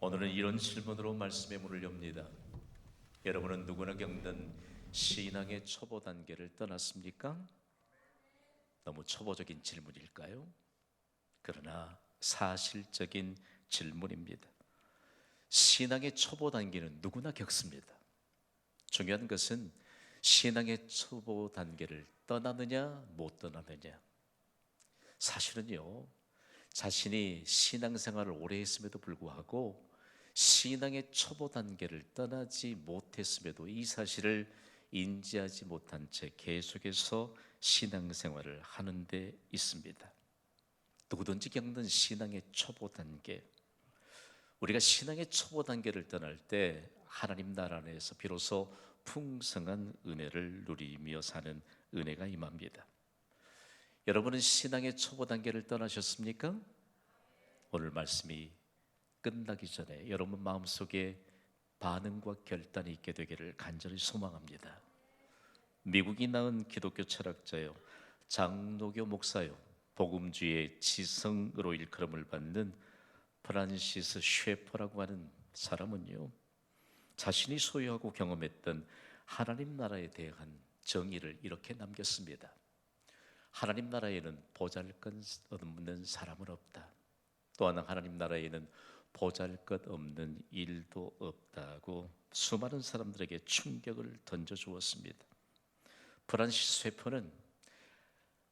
오늘은 이런 질문으로 말씀의 문을 엽니다. 여러분은 누구나 겪는 신앙의 초보 단계를 떠났습니까? 너무 초보적인 질문일까요? 그러나 사실적인 질문입니다. 신앙의 초보 단계는 누구나 겪습니다. 중요한 것은 신앙의 초보 단계를 떠나느냐 못 떠나느냐. 사실은요, 자신이 신앙생활을 오래 했음에도 불구하고 신앙의 초보 단계를 떠나지 못했음에도 이 사실을 인지하지 못한 채 계속해서 신앙생활을 하는 데 있습니다. 누구든지 겪는 신앙의 초보 단계, 우리가 신앙의 초보 단계를 떠날 때 하나님 나라 안에서 비로소 풍성한 은혜를 누리며 사는 은혜가 임합니다. 여러분은 신앙의 초보 단계를 떠나셨습니까? 오늘 말씀이 끝나기 전에 여러분 마음속에 반응과 결단이 있게 되기를 간절히 소망합니다. 미국이 낳은 기독교 철학자요, 장로교 목사요, 복음주의 지성으로 일컬음을 받는 프란시스 셰퍼라고 하는 사람은요, 자신이 소유하고 경험했던 하나님 나라에 대한 정의를 이렇게 남겼습니다. 하나님 나라에는 보잘것없는 사람은 없다. 또한 하나님 나라에는 보잘것없는 일도 없다고 수많은 사람들에게 충격을 던져주었습니다. 프란시스 셰퍼는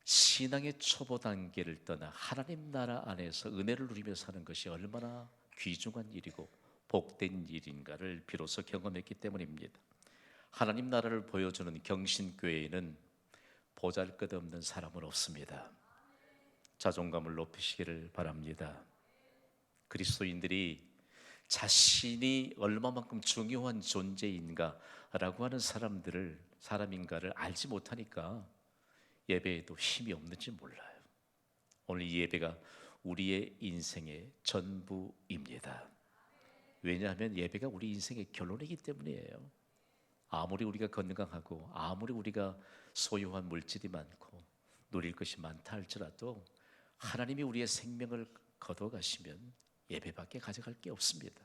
신앙의 초보 단계를 떠나 하나님 나라 안에서 은혜를 누리며 사는 것이 얼마나 귀중한 일이고 복된 일인가를 비로소 경험했기 때문입니다. 하나님 나라를 보여주는 경신교회에는 보잘것없는 사람은 없습니다. 자존감을 높이시기를 바랍니다. 그리스도인들이 자신이 얼마만큼 중요한 존재인가라고 하는 사람인가를 알지 못하니까 예배에도 힘이 없는지 몰라요. 오늘 이 예배가 우리의 인생의 전부입니다. 왜냐하면 예배가 우리 인생의 결론이기 때문이에요. 아무리 우리가 건강하고 아무리 우리가 소유한 물질이 많고 누릴 것이 많다 할지라도 하나님이 우리의 생명을 거둬가시면 예배밖에 가져갈 게 없습니다.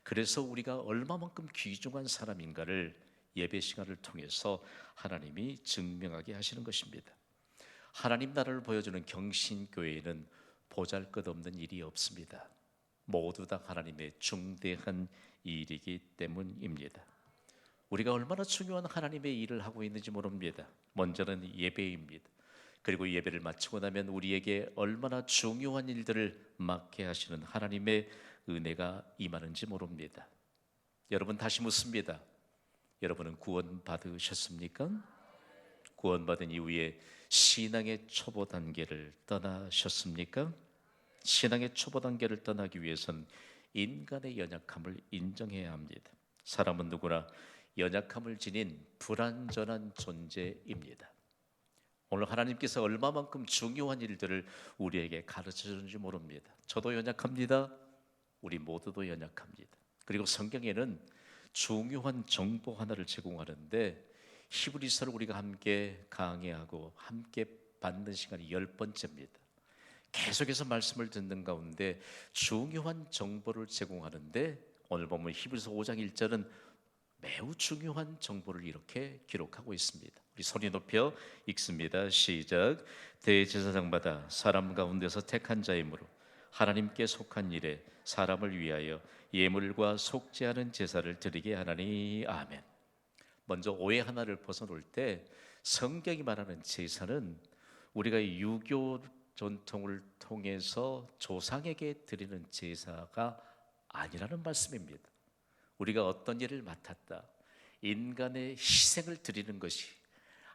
그래서 우리가 얼마만큼 귀중한 사람인가를 예배 시간을 통해서 하나님이 증명하게 하시는 것입니다. 하나님 나라를 보여주는 경신교회에는 보잘것없는 일이 없습니다. 모두 다 하나님의 중대한 일이기 때문입니다. 우리가 얼마나 중요한 하나님의 일을 하고 있는지 모릅니다. 먼저는 예배입니다. 그리고 예배를 마치고 나면 우리에게 얼마나 중요한 일들을 맡게 하시는 하나님의 은혜가 임하는지 모릅니다. 여러분, 다시 묻습니다. 여러분은 구원받으셨습니까? 구원받은 이후에 신앙의 초보 단계를 떠나셨습니까? 신앙의 초보 단계를 떠나기 위해선 인간의 연약함을 인정해야 합니다. 사람은 누구나 연약함을 지닌 불완전한 존재입니다. 오늘 하나님께서 얼마만큼 중요한 일들을 우리에게 가르쳐 주는지 모릅니다. 저도 연약합니다. 우리 모두도 연약합니다. 그리고 성경에는 중요한 정보 하나를 제공하는데 히브리서를 우리가 함께 강해하고 함께 받는 시간이 10번째입니다. 계속해서 말씀을 듣는 가운데 중요한 정보를 제공하는데 오늘 보면 히브리서 5장 1절은 매우 중요한 정보를 이렇게 기록하고 있습니다. 우리 소리 높여 읽습니다. 시작. 대제사장마다 사람 가운데서 택한 자이므로 하나님께 속한 일에 사람을 위하여 예물과 속죄하는 제사를 드리게 하나니. 아멘. 먼저 오해 하나를 벗어놓을 때 성경이 말하는 제사는 우리가 유교 전통을 통해서 조상에게 드리는 제사가 아니라는 말씀입니다. 우리가 어떤 일을 맡았다, 인간의 희생을 드리는 것이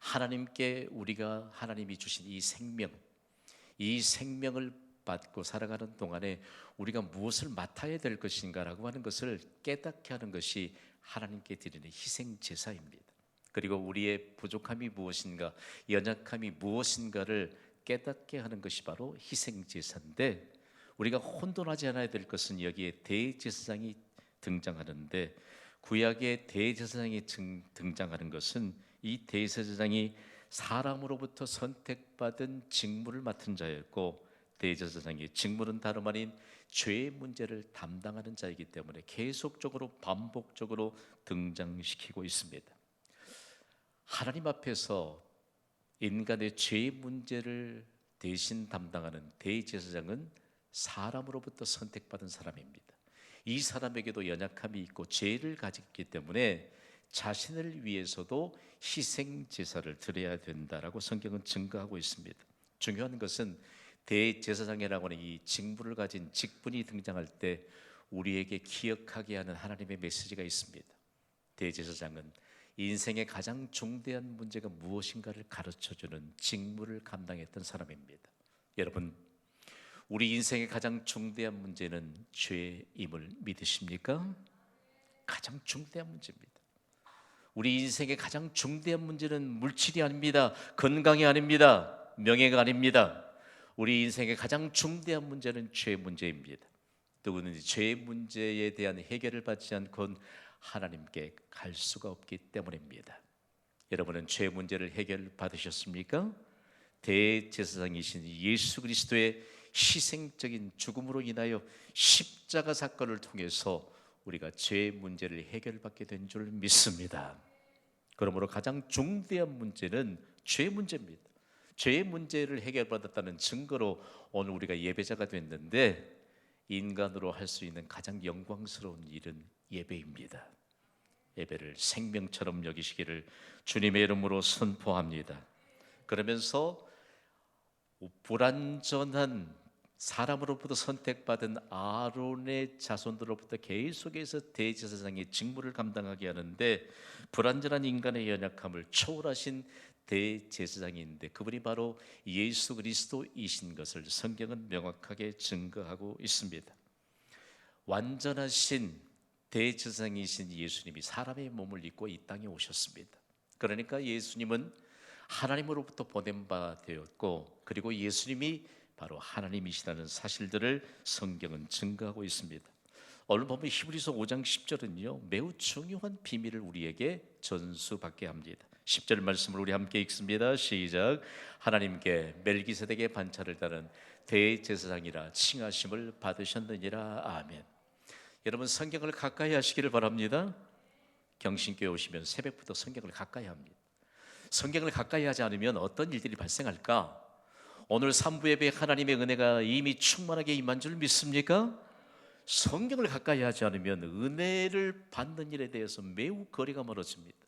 하나님께 우리가 하나님이 주신 이 생명을 받고 살아가는 동안에 우리가 무엇을 맡아야 될 것인가라고 하는 것을 깨닫게 하는 것이 하나님께 드리는 희생 제사입니다. 그리고 우리의 부족함이 무엇인가, 연약함이 무엇인가를 깨닫게 하는 것이 바로 희생 제사인데, 우리가 혼돈하지 않아야 될 것은 여기에 대제사장이 등장하는데, 구약의 대제사장이 등장하는 것은 이 대제사장이 사람으로부터 선택받은 직무를 맡은 자였고, 대제사장의 직무는 다름 아닌 죄의 문제를 담당하는 자이기 때문에 계속적으로 반복적으로 등장시키고 있습니다. 하나님 앞에서 인간의 죄의 문제를 대신 담당하는 대제사장은 사람으로부터 선택받은 사람입니다. 이 사람에게도 연약함이 있고 죄를 가졌기 때문에 자신을 위해서도 희생 제사를 드려야 된다라고 성경은 증거하고 있습니다. 중요한 것은 대제사장이라고 하는 이 직무를 가진 직분이 등장할 때 우리에게 기억하게 하는 하나님의 메시지가 있습니다. 대제사장은 인생의 가장 중대한 문제가 무엇인가를 가르쳐주는 직무를 감당했던 사람입니다. 여러분, 우리 인생의 가장 중대한 문제는 죄임을 믿으십니까? 가장 중대한 문제입니다. 우리 인생의 가장 중대한 문제는 물질이 아닙니다. 건강이 아닙니다. 명예가 아닙니다. 우리 인생의 가장 중대한 문제는 죄 문제입니다. 누구든지 죄 문제에 대한 해결을 받지 않고는 하나님께 갈 수가 없기 때문입니다. 여러분은 죄 문제를 해결받으셨습니까? 대제사장이신 예수 그리스도의 희생적인 죽음으로 인하여 십자가 사건을 통해서 우리가 죄 문제를 해결받게 된 줄 믿습니다. 그러므로 가장 중대한 문제는 죄 문제입니다. 죄의 문제를 해결받았다는 증거로 오늘 우리가 예배자가 됐는데, 인간으로 할 수 있는 가장 영광스러운 일은 예배입니다. 예배를 생명처럼 여기시기를 주님의 이름으로 선포합니다. 그러면서 불완전한 사람으로부터 선택받은 아론의 자손들로부터 계속해서 대제사장의 직무를 감당하게 하는데, 불완전한 인간의 연약함을 초월하신 대제사장인데 그분이 바로 예수 그리스도이신 것을 성경은 명확하게 증거하고 있습니다. 완전하신 대제사장이신 예수님이 사람의 몸을 입고 이 땅에 오셨습니다. 그러니까 예수님은 하나님으로부터 보낸 바 되었고, 그리고 예수님이 바로 하나님이시라는 사실들을 성경은 증거하고 있습니다. 오늘 보면 히브리서 5장 10절은요 매우 중요한 비밀을 우리에게 전수받게 합니다. 10절 말씀을 우리 함께 읽습니다. 시작. 하나님께 멜기세덱의 반차를 따른 대제사장이라 칭하심을 받으셨느니라. 아멘. 여러분, 성경을 가까이 하시기를 바랍니다. 경신교회 오시면 새벽부터 성경을 가까이 합니다. 성경을 가까이 하지 않으면 어떤 일들이 발생할까? 오늘 3부 예배에 하나님의 은혜가 이미 충만하게 임한 줄 믿습니까? 성경을 가까이 하지 않으면 은혜를 받는 일에 대해서 매우 거리가 멀어집니다.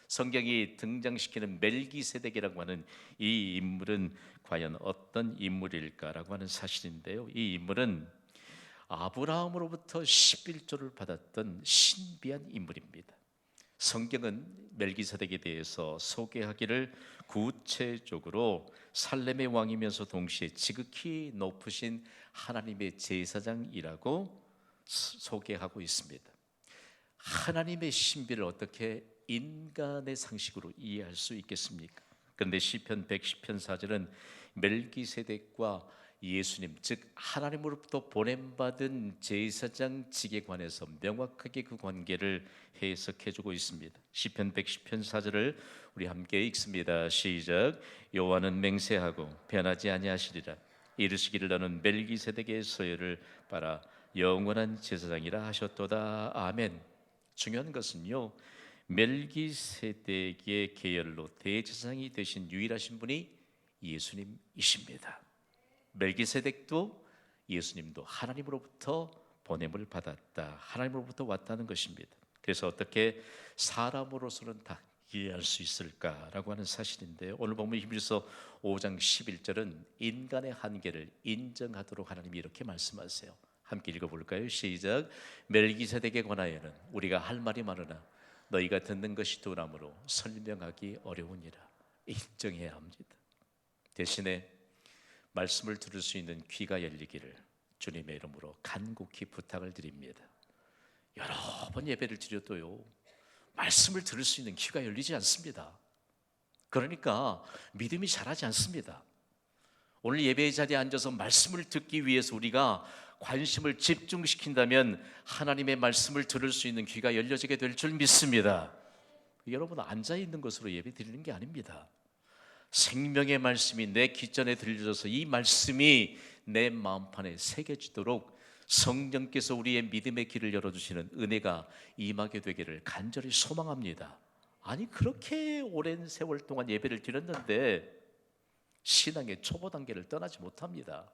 성경이 등장시키는 멜기세덱이라고 하는 이 인물은 과연 어떤 인물일까라고 하는 사실인데요, 이 인물은 아브라함으로부터 11조를 받았던 신비한 인물입니다. 성경은 멜기세덱에 대해서 소개하기를 구체적으로 살렘의 왕이면서 동시에 지극히 높으신 하나님의 제사장이라고 소개하고 있습니다. 하나님의 신비를 어떻게 인간의 상식으로 이해할 수 있겠습니까? 그런데 시편 110편 4절은 멜기세덱과 예수님, 즉 하나님으로부터 보냄받은 제사장직에 관해서 명확하게 그 관계를 해석해주고 있습니다. 시편 110편 4절을 우리 함께 읽습니다. 시작. 여호와는 맹세하고 변하지 아니하시리라. 이르시기를 너는 멜기세덱의 서열을 따라 영원한 제사장이라 하셨도다. 아멘. 중요한 것은요, 멜기세덱의 계열로 대제사장이 되신 유일하신 분이 예수님이십니다. 멜기세덱도 예수님도 하나님으로부터 보냄을 받았다, 하나님으로부터 왔다는 것입니다. 그래서 어떻게 사람으로서는 다 이해할 수 있을까라고 하는 사실인데요, 오늘 보면 히브리서 5장 11절은 인간의 한계를 인정하도록 하나님이 이렇게 말씀하세요. 함께 읽어볼까요? 시작. 멜기세덱에 관하여는 우리가 할 말이 많으나 너희가 듣는 것이 둔하므로 설명하기 어려우니라. 인정해야 합니다. 대신에 말씀을 들을 수 있는 귀가 열리기를 주님의 이름으로 간곡히 부탁을 드립니다. 여러 번 예배를 드려도요, 말씀을 들을 수 있는 귀가 열리지 않습니다. 그러니까 믿음이 자라지 않습니다. 오늘 예배의 자리에 앉아서 말씀을 듣기 위해서 우리가 관심을 집중시킨다면 하나님의 말씀을 들을 수 있는 귀가 열려지게 될 줄 믿습니다. 여러분, 앉아있는 것으로 예배 드리는 게 아닙니다. 생명의 말씀이 내 귀전에 들려져서 이 말씀이 내 마음판에 새겨지도록 성령께서 우리의 믿음의 길을 열어주시는 은혜가 임하게 되기를 간절히 소망합니다. 아니 그렇게 오랜 세월 동안 예배를 드렸는데 신앙의 초보 단계를 떠나지 못합니다.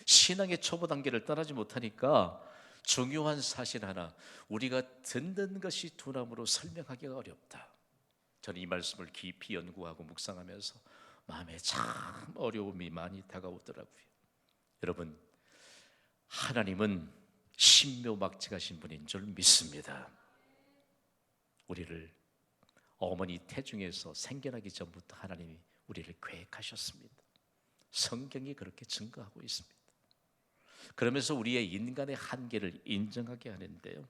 신앙의 초보 단계를 떠나지 못하니까 중요한 사실 하나, 우리가 듣는 것이 두나무로 설명하기가 어렵다. 저는 이 말씀을 깊이 연구하고 묵상하면서 마음에 참 어려움이 많이 다가오더라고요. 여러분, 하나님은 신묘막측하신 분인 줄 믿습니다. 우리를 어머니 태중에서 생겨나기 전부터 하나님이 우리를 계획하셨습니다. 성경이 그렇게 증거하고 있습니다. 그러면서 우리의 인간의 한계를 인정하게 하는데요,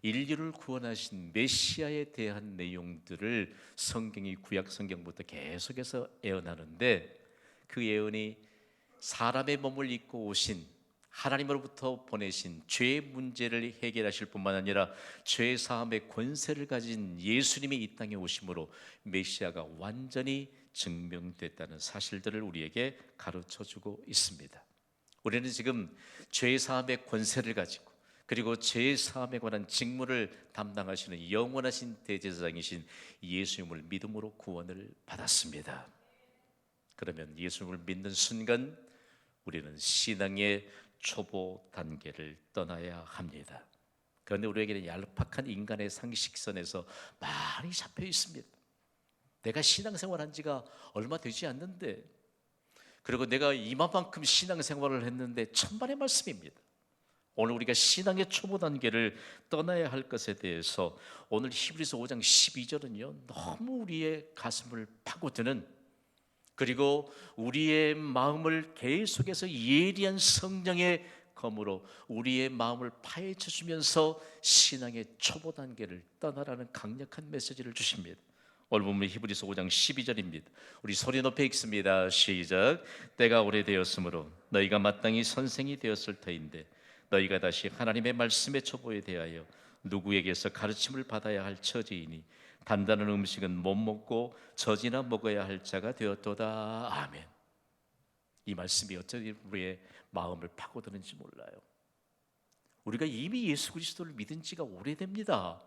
인류를 구원하신 메시아에 대한 내용들을 성경이 구약 성경부터 계속해서 예언하는데, 그 예언이 사람의 몸을 입고 오신 하나님으로부터 보내신 죄의 문제를 해결하실 뿐만 아니라 죄 사함의 권세를 가진 예수님이 이 땅에 오심으로 메시아가 완전히 증명됐다는 사실들을 우리에게 가르쳐주고 있습니다. 우리는 지금 죄 사함의 권세를 가지고, 그리고 죄 사함에 관한 직무를 담당하시는 영원하신 대제사장이신 예수님을 믿음으로 구원을 받았습니다. 그러면 예수님을 믿는 순간 우리는 신앙의 초보 단계를 떠나야 합니다. 그런데 우리에게는 얄팍한 인간의 상식선에서 많이 잡혀 있습니다. 내가 신앙생활한 지가 얼마 되지 않는데, 그리고 내가 이만큼 신앙생활을 했는데 천만의 말씀입니다. 오늘 우리가 신앙의 초보 단계를 떠나야 할 것에 대해서 오늘 히브리서 5장 12절은요 너무 우리의 가슴을 파고드는, 그리고 우리의 마음을 계속해서 예리한 성령의 검으로 우리의 마음을 파헤쳐 주면서 신앙의 초보 단계를 떠나라는 강력한 메시지를 주십니다. 오늘 보면 히브리서 5장 12절입니다. 우리 소리 높여 읽습니다. 시작. 때가 오래되었으므로 너희가 마땅히 선생이 되었을 터인데 너희가 다시 하나님의 말씀의 초보에 대하여 누구에게서 가르침을 받아야 할 처지이니 단단한 음식은 못 먹고 젖이나 먹어야 할 자가 되었도다. 아멘. 이 말씀이 어쩌니 우리의 마음을 파고드는지 몰라요. 우리가 이미 예수 그리스도를 믿은 지가 오래됩니다.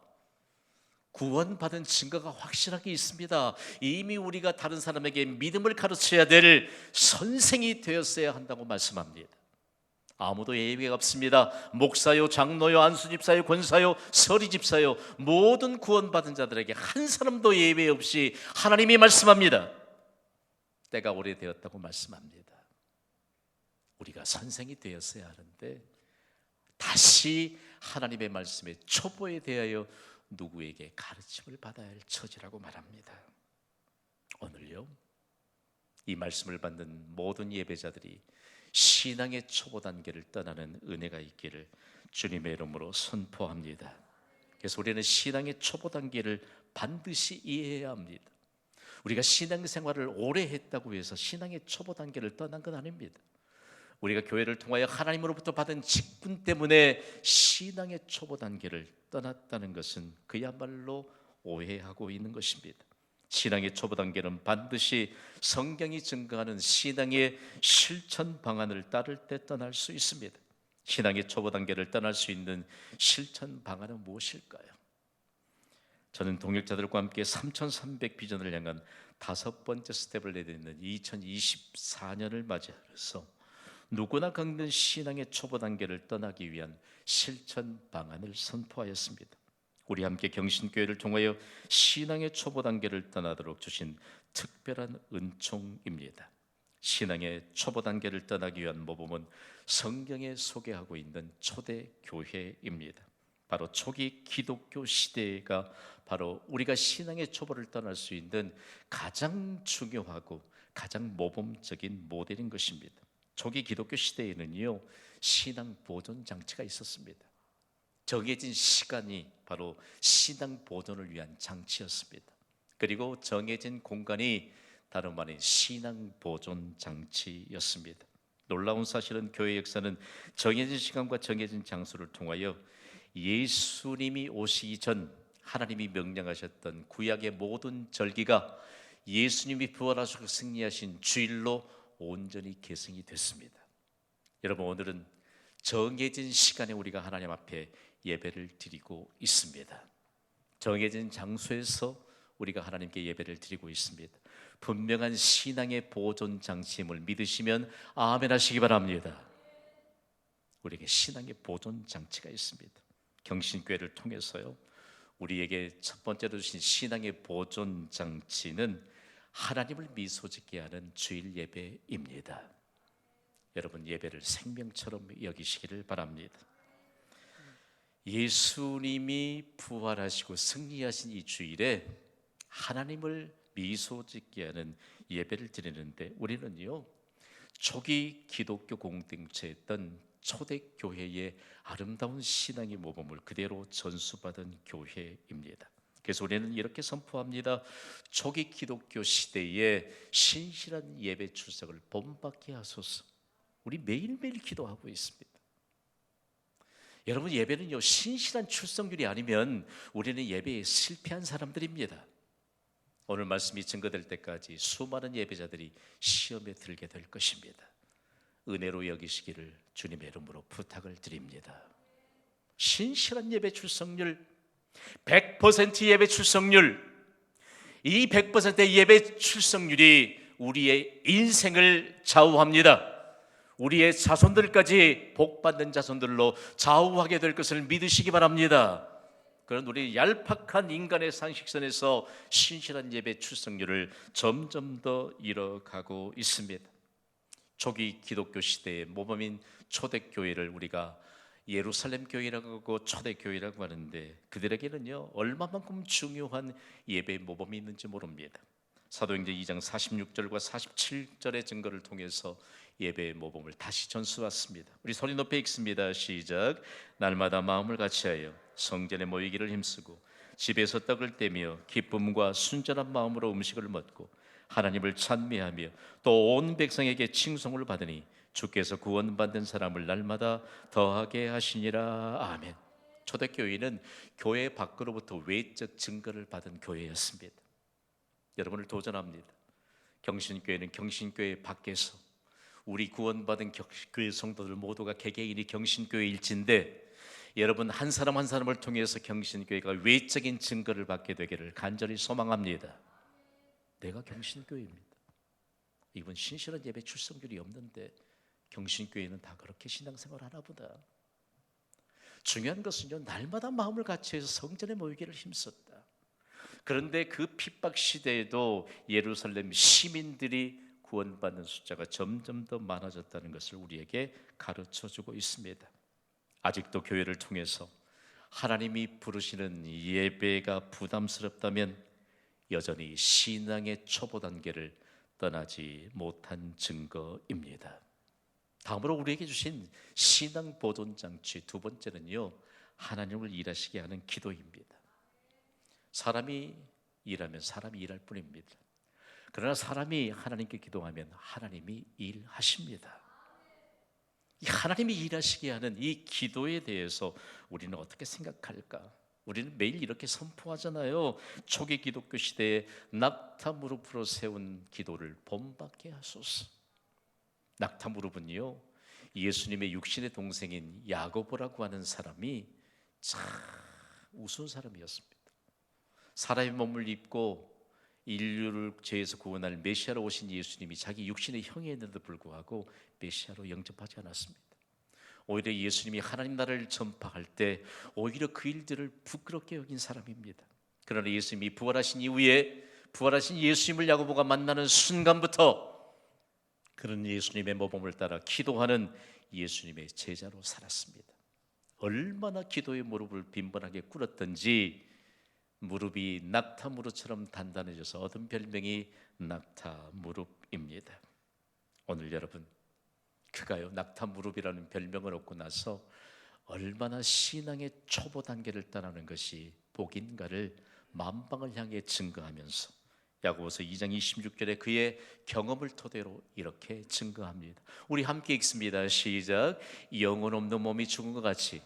구원받은 증거가 확실하게 있습니다. 이미 우리가 다른 사람에게 믿음을 가르쳐야 될 선생이 되었어야 한다고 말씀합니다. 아무도 예외가 없습니다. 목사요, 장로요, 안수집사요, 권사요, 서리집사요, 모든 구원받은 자들에게 한 사람도 예외 없이 하나님이 말씀합니다. 때가 오래되었다고 말씀합니다. 우리가 선생이 되었어야 하는데 다시 하나님의 말씀의 초보에 대하여 누구에게 가르침을 받아야 할 처지라고 말합니다. 오늘요, 이 말씀을 받는 모든 예배자들이 신앙의 초보 단계를 떠나는 은혜가 있기를 주님의 이름으로 선포합니다. 그래서 우리는 신앙의 초보 단계를 반드시 이해해야 합니다. 우리가 신앙생활을 오래 했다고 해서 신앙의 초보 단계를 떠난 건 아닙니다. 우리가 교회를 통하여 하나님으로부터 받은 직분 때문에 신앙의 초보 단계를 떠났다는 것은 그야말로 오해하고 있는 것입니다. 신앙의 초보 단계는 반드시 성경이 증거하는 신앙의 실천 방안을 따를 때 떠날 수 있습니다. 신앙의 초보 단계를 떠날 수 있는 실천 방안은 무엇일까요? 저는 동역자들과 함께 3300 비전을 향한 5번째 스텝을 내딛는 2024년을 맞이해서 누구나 겪는 신앙의 초보 단계를 떠나기 위한 실천 방안을 선포하였습니다. 우리 함께 경신교회를 통하여 신앙의 초보 단계를 떠나도록 주신 특별한 은총입니다. 신앙의 초보 단계를 떠나기 위한 모범은 성경에 소개하고 있는 초대교회입니다. 바로 초기 기독교 시대가 바로 우리가 신앙의 초보를 떠날 수 있는 가장 중요하고 가장 모범적인 모델인 것입니다. 초기 기독교 시대에는요 신앙 보존 장치가 있었습니다. 정해진 시간이 바로 신앙 보존을 위한 장치였습니다. 그리고 정해진 공간이 다름 아닌 신앙 보존 장치였습니다. 놀라운 사실은 교회 역사는 정해진 시간과 정해진 장소를 통하여 예수님이 오시기 전 하나님이 명령하셨던 구약의 모든 절기가 예수님이 부활하시고 승리하신 주일로 온전히 계승이 됐습니다. 여러분, 오늘은 정해진 시간에 우리가 하나님 앞에 예배를 드리고 있습니다. 정해진 장소에서 우리가 하나님께 예배를 드리고 있습니다. 분명한 신앙의 보존 장치임을 믿으시면 아멘 하시기 바랍니다. 우리에게 신앙의 보존 장치가 있습니다. 경신교회를 통해서요, 우리에게 첫 번째로 주신 신앙의 보존 장치는 하나님을 미소짓게 하는 주일 예배입니다. 여러분, 예배를 생명처럼 여기시기를 바랍니다. 예수님이 부활하시고 승리하신 이 주일에 하나님을 미소짓게 하는 예배를 드리는데, 우리는요, 초기 기독교 공동체였던 초대교회의 아름다운 신앙의 모범을 그대로 전수받은 교회입니다. 그래서 우리는 이렇게 선포합니다. 초기 기독교 시대에 신실한 예배 출석을 본받게 하소서. 우리 매일매일 기도하고 있습니다. 여러분, 예배는요, 신실한 출석률이 아니면 우리는 예배에 실패한 사람들입니다. 오늘 말씀이 증거될 때까지 수많은 예배자들이 시험에 들게 될 것입니다. 은혜로 여기시기를 주님의 이름으로 부탁을 드립니다. 신실한 예배 출석률, 100% 예배 출석률, 이 100%의 예배 출석률이 우리의 인생을 좌우합니다. 우리의 자손들까지 복받는 자손들로 좌우하게 될 것을 믿으시기 바랍니다. 그런 우리 얄팍한 인간의 상식선에서 신실한 예배 출석률을 점점 더 잃어가고 있습니다. 초기 기독교 시대의 모범인 초대교회를 우리가 예루살렘 교회라고 하고 초대교회라고 하는데, 그들에게는요, 얼마만큼 중요한 예배의 모범이 있는지 모릅니다. 사도행전 2장 46절과 47절의 증거를 통해서 예배의 모범을 다시 전수했습니다. 우리 소리 높여 읽습니다. 시작. 날마다 마음을 같이하여 성전에 모이기를 힘쓰고 집에서 떡을 떼며 기쁨과 순전한 마음으로 음식을 먹고 하나님을 찬미하며 또 온 백성에게 칭송을 받으니 주께서 구원받는 사람을 날마다 더하게 하시니라. 아멘. 초대교회는 교회 밖으로부터 외적 증거를 받은 교회였습니다. 여러분을 도전합니다. 경신교회는 경신교회 밖에서 우리 구원받은 교회 성도들 모두가 개개인이 경신교회일진데, 여러분 한 사람 한 사람을 통해서 경신교회가 외적인 증거를 받게 되기를 간절히 소망합니다. 내가 경신교회입니다. 이분 신실한 예배 출석률이 없는데 경신교회는 다 그렇게 신앙생활 하나 보다. 중요한 것은요, 날마다 마음을 같이해서 성전에 모이기를 힘썼다. 그런데 그 핍박 시대에도 예루살렘 시민들이 구원받는 숫자가 점점 더 많아졌다는 것을 우리에게 가르쳐주고 있습니다. 아직도 교회를 통해서 하나님이 부르시는 예배가 부담스럽다면 여전히 신앙의 초보 단계를 떠나지 못한 증거입니다. 다음으로 우리에게 주신 신앙 보존 장치 두 번째는요, 하나님을 일하시게 하는 기도입니다. 사람이 일하면 사람이 일할 뿐입니다. 그러나 사람이 하나님께 기도하면 하나님이 일하십니다. 이 하나님이 일하시게 하는 이 기도에 대해서 우리는 어떻게 생각할까? 우리는 매일 이렇게 선포하잖아요. 초기 기독교 시대에 낙타 무릎으로 세운 기도를 본받게 하소서. 낙타 무릎은요, 예수님의 육신의 동생인 야고보라고 하는 사람이 참 우스운 사람이었습니다. 사람의 몸을 입고 인류를 죄에서 구원할 메시아로 오신 예수님이 자기 육신의 형이었는데도 불구하고 메시아로 영접하지 않았습니다. 오히려 예수님이 하나님 나라를 전파할 때 오히려 그 일들을 부끄럽게 여긴 사람입니다. 그러나 예수님이 부활하신 이후에 부활하신 예수님을 야고보가 만나는 순간부터 그런 예수님의 모범을 따라 기도하는 예수님의 제자로 살았습니다. 얼마나 기도의 무릎을 빈번하게 꿇었던지 무릎이 낙타 무릎처럼 단단해져서 얻은 별명이 낙타 무릎입니다. 오늘 여러분, 그가요 낙타 무릎이라는 별명을 얻고 나서 얼마나 신앙의 초보 단계를 떠나는 것이 복인가를 만방을 향해 증거하면서 야고보서 2장 26절에 그의 경험을 토대로 이렇게 증거합니다. 우리 함께 읽습니다. 시작. 영혼 없는 몸이 죽은 것 같이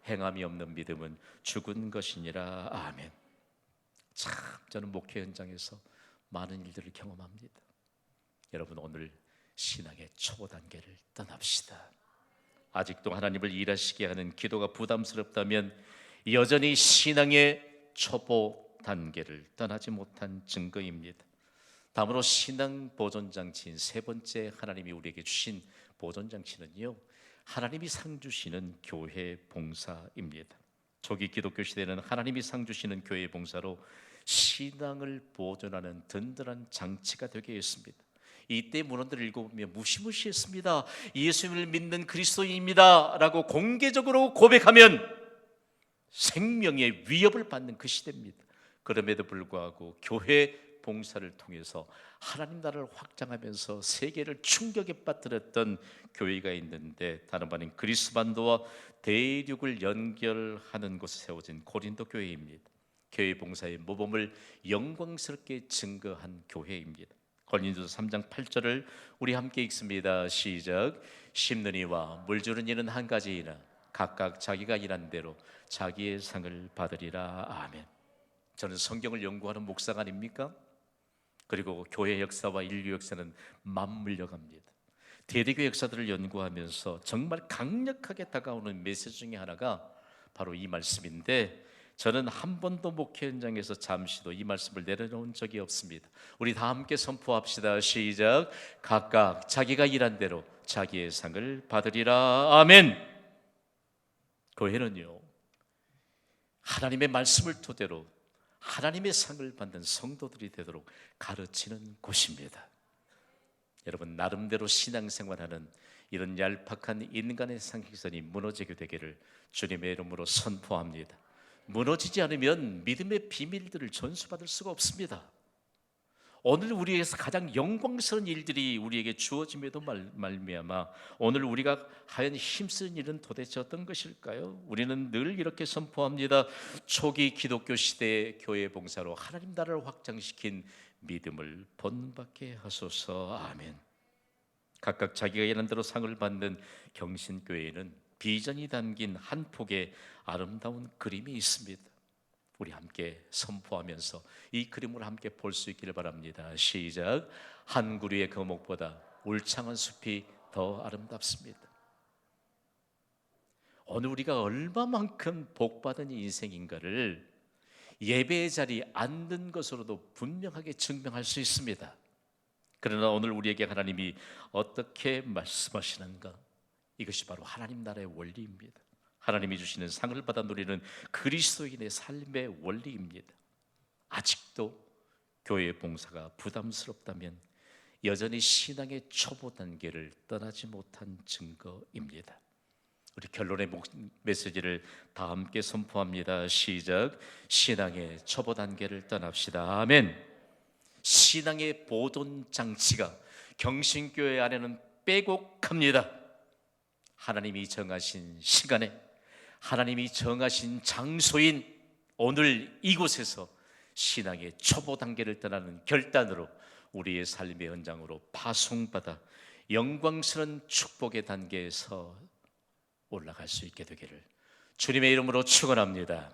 행함이 없는 믿음은 죽은 것이니라. 아멘. 참 저는 목회 현장에서 많은 일들을 경험합니다. 여러분, 오늘 신앙의 초보 단계를 떠납시다. 아직도 하나님을 일하시게 하는 기도가 부담스럽다면 여전히 신앙의 초보 단계를 떠나지 못한 증거입니다. 다음으로 신앙 보존장치인 세 번째 하나님이 우리에게 주신 보존장치는요, 하나님이 상 주시는 교회 봉사입니다. 초기 기독교 시대는 하나님이 상 주시는 교회 봉사로 신앙을 보존하는 든든한 장치가 되게 했습니다. 이때 문헌들을 읽어보면 무시무시했습니다. 예수님을 믿는 그리스도인입니다 라고 공개적으로 고백하면 생명의 위협을 받는 그 시대입니다. 그럼에도 불구하고 교회 봉사를 통해서 하나님 나라를 확장하면서 세계를 충격에 빠뜨렸던 교회가 있는데, 다른 말인 그리스 반도와 대륙을 연결하는 곳에 세워진 고린도 교회입니다. 교회 봉사의 모범을 영광스럽게 증거한 교회입니다. 고린도서 3장 8절을 우리 함께 읽습니다. 시작. 심는 이와 물주는 이는 한 가지이나 각각 자기가 일한 대로 자기의 상을 받으리라. 아멘. 저는 성경을 연구하는 목사가 아닙니까? 그리고 교회 역사와 인류 역사는 맞물려갑니다. 대대교 역사들을 연구하면서 정말 강력하게 다가오는 메시지 중에 하나가 바로 이 말씀인데, 저는 한 번도 목회 현장에서 잠시도 이 말씀을 내려놓은 적이 없습니다. 우리 다 함께 선포합시다. 시작. 각각 자기가 일한 대로 자기의 상을 받으리라. 아멘. 교회는요, 하나님의 말씀을 토대로 하나님의 상을 받는 성도들이 되도록 가르치는 곳입니다. 여러분, 나름대로 신앙생활하는 이런 얄팍한 인간의 상식선이 무너지게 되기를 주님의 이름으로 선포합니다. 무너지지 않으면 믿음의 비밀들을 전수받을 수가 없습니다. 오늘 우리에게서 가장 영광스러운 일들이 우리에게 주어짐에도 말미암아 오늘 우리가 하연 힘쓰는 일은 도대체 어떤 것일까요? 우리는 늘 이렇게 선포합니다. 초기 기독교 시대의 교회 봉사로 하나님 나라를 확장시킨 믿음을 본받게 하소서. 아멘. 각각 자기가 일한 대로 상을 받는 경신교회에는 비전이 담긴 한 폭의 아름다운 그림이 있습니다. 우리 함께 선포하면서 이 그림을 함께 볼 수 있기를 바랍니다. 시작. 한 그루의 거목보다 울창한 숲이 더 아름답습니다. 오늘 우리가 얼마만큼 복받은 인생인가를 예배의 자리에 앉는 것으로도 분명하게 증명할 수 있습니다. 그러나 오늘 우리에게 하나님이 어떻게 말씀하시는가? 이것이 바로 하나님 나라의 원리입니다. 하나님이 주시는 상을 받아 누리는 그리스도인의 삶의 원리입니다. 아직도 교회 봉사가 부담스럽다면 여전히 신앙의 초보 단계를 떠나지 못한 증거입니다. 우리 결론의 메시지를 다 함께 선포합니다. 시작. 신앙의 초보 단계를 떠납시다. 아멘. 신앙의 보존 장치가 경신교회 안에는 빼곡합니다. 하나님이 정하신 시간에 하나님이 정하신 장소인 오늘 이곳에서 신앙의 초보 단계를 떠나는 결단으로 우리의 삶의 현장으로 파송받아 영광스러운 축복의 단계에서 올라갈 수 있게 되기를 주님의 이름으로 축원합니다.